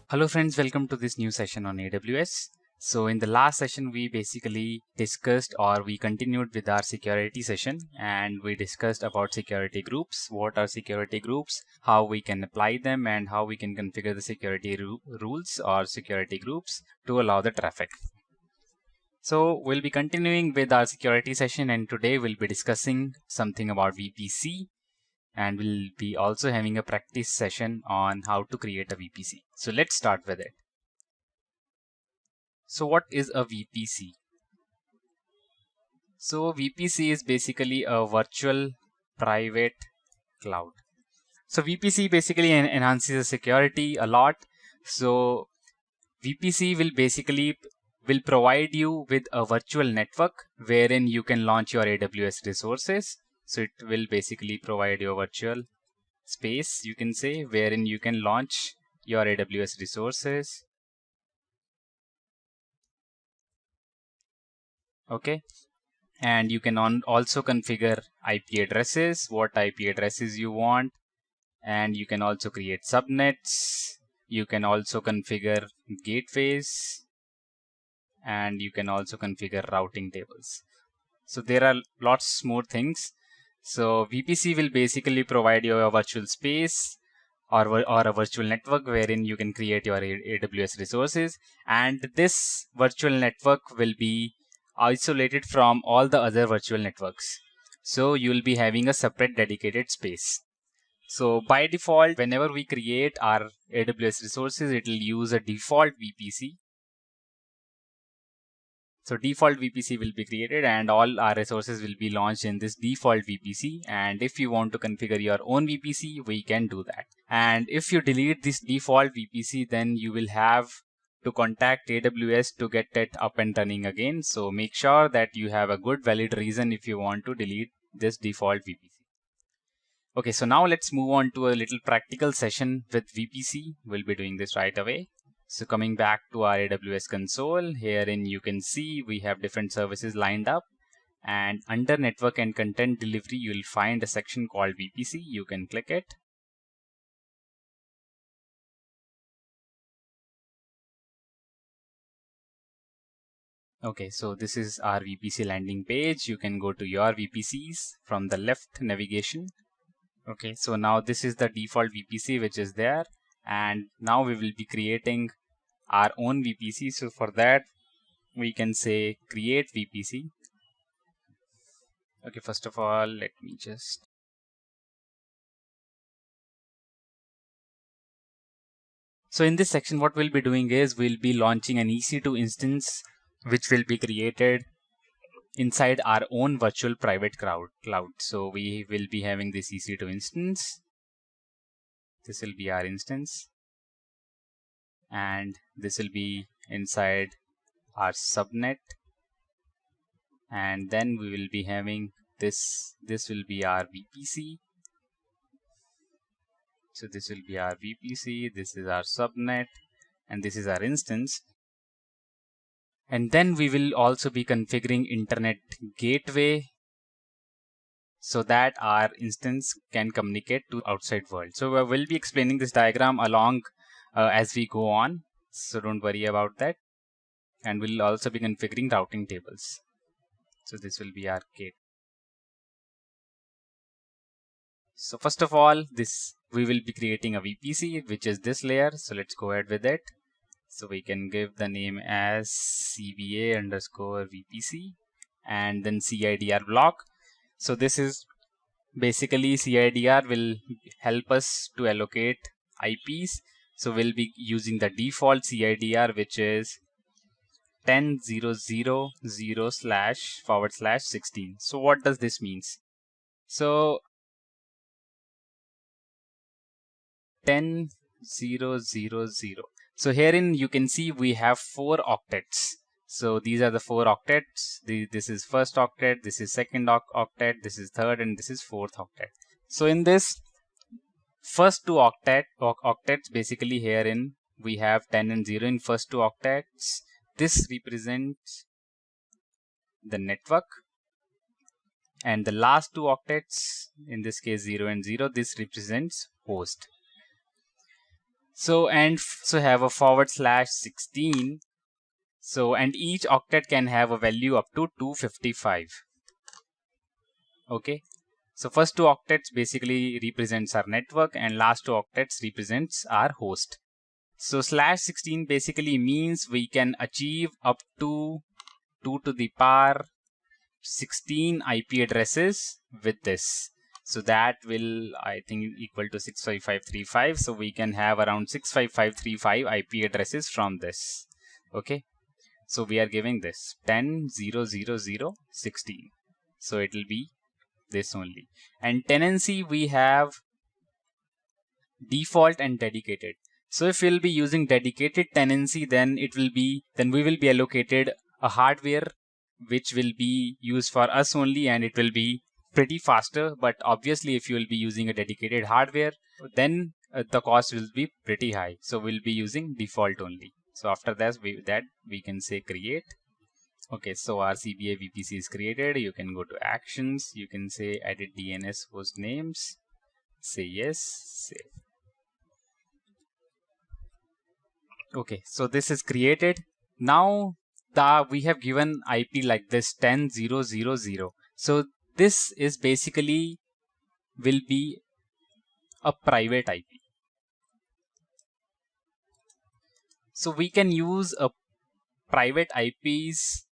Hello friends, welcome to this new session on AWS. So in the last session, we basically discussed or we continued with our security session, and we discussed about security groups, what are security groups, how we can apply them, and how we can configure the security rules or security groups to allow the traffic. So we'll be continuing with our security session, and today we'll be discussing something about VPC. And we'll be also having a practice session on how to create a VPC. So let's start with it. So what is a VPC? So VPC is basically a virtual private cloud. So VPC basically enhances the security a lot. So VPC will provide you with a virtual network wherein you can launch your AWS resources. So it will basically provide you a virtual space, you can say, wherein you can launch your AWS resources. Okay. And you can also configure IP addresses, what IP addresses you want. And you can also create subnets. You can also configure gateways. And you can also configure routing tables. So there are lots more things. So VPC will basically provide you a virtual space or a virtual network wherein you can create your AWS resources, and this virtual network will be isolated from all the other virtual networks. So you will be having a separate dedicated space. So by default, whenever we create our AWS resources, it will use a default VPC. So default VPC will be created and all our resources will be launched in this default VPC. And if you want to configure your own VPC, we can do that. And if you delete this default VPC, then you will have to contact AWS to get it up and running again. So make sure that you have a good valid reason if you want to delete this default VPC. Okay, so now let's move on to a little practical session with VPC. We'll be doing this right away. So coming back to our AWS console, herein you can see we have different services lined up, and under network and content delivery, you'll find a section called VPC. You can click it. Okay, so this is our VPC landing page. You can go to your VPCs from the left navigation. Okay, so now this is the default VPC which is there, and now we will be creating our own VPC. So for that, we can say create VPC. Okay, first of all, let me just. So in this section, what we'll be doing is we'll be launching an EC2 instance, which will be created inside our own virtual private cloud. So we will be having this EC2 instance. This will be our instance. And this will be inside our subnet. And then we will be having this will be our VPC. So this will be our VPC, this is our subnet, and this is our instance. And then we will also be configuring internet gateway so that our instance can communicate to outside world. So we will be explaining this diagram along as we go on. So don't worry about that. And we'll also be configuring routing tables. So this will be our gate. So first of all, we will be creating a VPC, which is this layer. So let's go ahead with it. So we can give the name as CBA_VPC and then CIDR block. So this is basically CIDR will help us to allocate IPs. So we'll be using the default CIDR, which is 10.0.0//16. So what does this means? So 10.0.0.0. So herein you can see we have 4 octets. So these are the 4 octets. This is first octet, this is second octet, this is third, and this is fourth octet. So in this first 2 octets, basically herein we have 10 and 0 in first 2 octets. This represents the network. And the last 2 octets, in this case 0 and 0, this represents host. So so have a /16. So and each octet can have a value up to 255. Okay. So first two octets basically represents our network and last two octets represents our host. So /16 basically means we can achieve up to 2 to the power 16 IP addresses with this. So that will, I think, equal to 65535. So we can have around 65535 IP addresses from this. Okay. So we are giving this 10.0.0.0.16. So it will be this only. And tenancy we have default and dedicated. So if we'll be using dedicated tenancy, then we will be allocated a hardware which will be used for us only, and it will be pretty faster. But obviously if you will be using a dedicated hardware, then the cost will be pretty high. So we'll be using default only. So after that we can say create. Okay, so our CBA VPC is created. You can go to actions. You can say edit DNS host names. Say yes, save. Okay, so this is created. Now we have given IP like this 10.0.0.0. So this is basically will be a private IP. So we can use a private IPs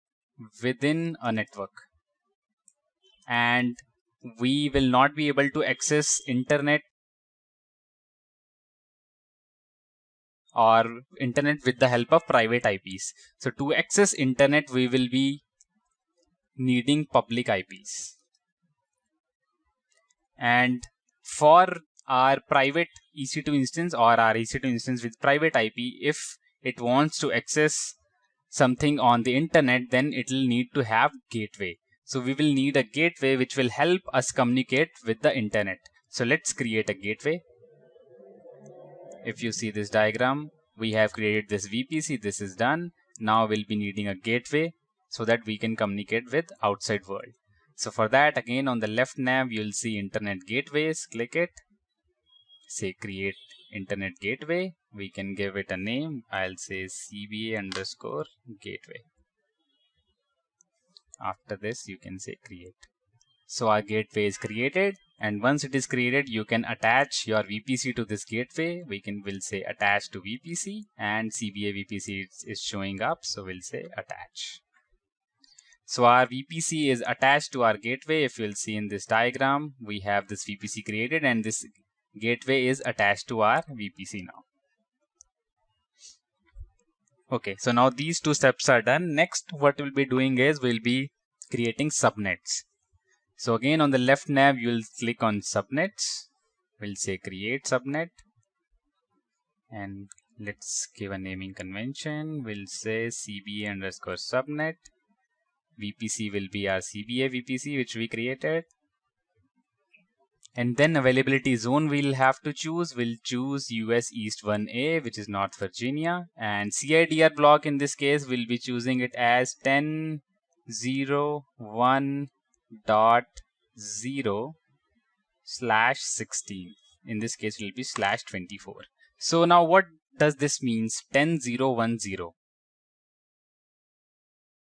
within a network, and we will not be able to access internet with the help of private IPs. So to access internet, we will be needing public IPs. And for our private EC2 instance or our EC2 instance with private IP, if it wants to access something on the internet, then it will need to have gateway. So we will need a gateway which will help us communicate with the internet. So let's create a gateway. If you see this diagram, we have created this VPC. This is done. Now we'll be needing a gateway so that we can communicate with outside world. So for that, again on the left nav, you'll see internet gateways. Click it. Say create internet gateway. We can give it a name. I'll say CBA_gateway. After this, you can say create. So our gateway is created, and once it is created, you can attach your VPC to this gateway. We'll say attach to VPC, and CBA VPC is showing up, so we'll say attach. So our VPC is attached to our gateway. If you'll see in this diagram, we have this VPC created, and this gateway is attached to our VPC now. Okay, so now these two steps are done. Next, what we'll be doing is we'll be creating subnets. So again on the left nav, you'll click on subnets. We'll say create subnet. And let's give a naming convention. We'll say CBA_subnet. VPC will be our CBA VPC which we created. And then availability zone we'll have to choose. We'll choose US East 1A, which is North Virginia. And CIDR block in this case, we'll be choosing it as 10.0.1.0/16. In this case, it will be /24. So now what does this means 10.0.1.0?